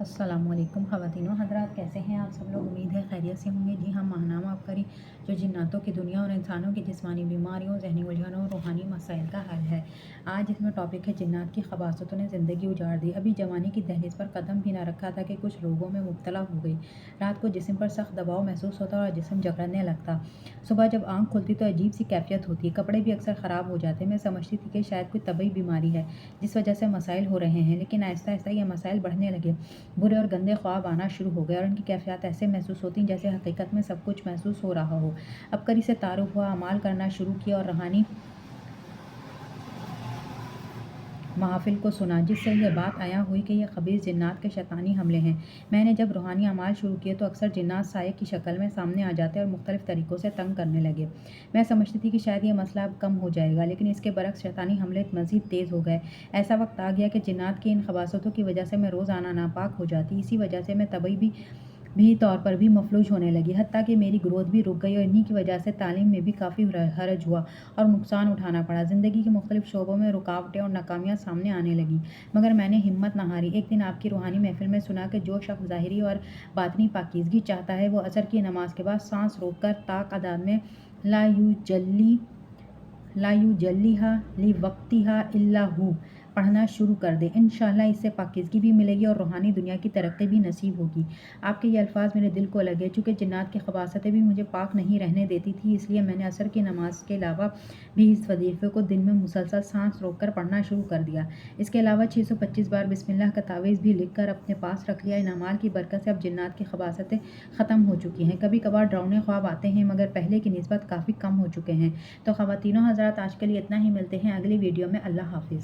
السلام علیکم خواتین و حضرات، کیسے ہیں آپ سب لوگ؟ امید ہے خیریت سے ہوں گے۔ جی ہم ماہنامہ آپ کری جو جناتوں کی دنیا اور انسانوں کی جسمانی بیماریوں، ذہنی الجھنوں اور روحانی مسائل کا حل ہے۔ آج اس میں ٹاپک ہے جنات کی خباثتوں نے زندگی اجاڑ دی۔ ابھی جوانی کی دہلیز پر قدم بھی نہ رکھا تھا کہ کچھ روگوں میں مبتلا ہو گئی۔ رات کو جسم پر سخت دباؤ محسوس ہوتا اور جسم جکڑنے لگتا۔ صبح جب آنکھ کھلتی تو عجیب سی کیفیت ہوتی، کپڑے بھی اکثر خراب ہو جاتے۔ میں سمجھتی تھی کہ شاید کوئی طبی بیماری ہے جس وجہ سے مسائل ہو رہے ہیں، لیکن آہستہ آہستہ یہ مسائل بڑھنے لگے۔ برے اور گندے خواب آنا شروع ہو گئے اور ان کی کیفیات ایسے محسوس ہوتی جیسے حقیقت میں سب کچھ محسوس ہو رہا ہو۔ عبقری سے تعارف ہوا، اعمال کرنا شروع کیا اور روحانی محافل کو سنا جس سے یہ بات عیاں ہوئی کہ یہ خبیث جنات کے شیطانی حملے ہیں۔ میں نے جب روحانی اعمال شروع کیے تو اکثر جنات سائے کی شکل میں سامنے آ جاتے اور مختلف طریقوں سے تنگ کرنے لگے۔ میں سمجھتی تھی کہ شاید یہ مسئلہ اب کم ہو جائے گا، لیکن اس کے برعکس شیطانی حملے مزید تیز ہو گئے۔ ایسا وقت آ گیا کہ جنات کی ان خباثتوں کی وجہ سے میں روزانہ ناپاک ہو جاتی۔ اسی وجہ سے میں طبی طور پر بھی مفلوج ہونے لگی، حتیٰ کہ میری گروتھ بھی رک گئی اور انہی کی وجہ سے تعلیم میں بھی کافی حرج ہوا اور نقصان اٹھانا پڑا۔ زندگی کے مختلف شعبوں میں رکاوٹیں اور ناکامیاں سامنے آنے لگیں، مگر میں نے ہمت نہ ہاری۔ ایک دن آپ کی روحانی محفل میں سنا کہ جو شخص ظاہری اور باطنی پاکیزگی چاہتا ہے وہ عصر کی نماز کے بعد سانس روک کر تاک میں لا یجلیھا لوقتھا الا ھو پڑھنا شروع کر دے۔ انشاءاللہ اس سے پاکیزگی بھی ملے گی اور روحانی دنیا کی ترقی بھی نصیب ہوگی۔ آپ کے یہ الفاظ میرے دل کو لگے۔ چونکہ جنات کی خباثتیں بھی مجھے پاک نہیں رہنے دیتی تھیں، اس لیے میں نے عصر کی نماز کے علاوہ بھی اس وظیفے کو دن میں مسلسل سانس روک کر پڑھنا شروع کر دیا۔ اس کے علاوہ 625 بار بسم اللہ کا تعویذ بھی لکھ کر اپنے پاس رکھ لیا۔ ان اعمال کی برکت سے اب جنات کی خباثتیں ختم ہو چکی ہیں۔ کبھی کبھار ڈراؤنے خواب آتے ہیں، مگر پہلے کی نسبت کافی کم ہو چکے ہیں۔ تو خواتین و حضرات، آج کے لیے اتنا ہی۔ ملتے ہیں اگلی ویڈیو میں۔ اللہ حافظ۔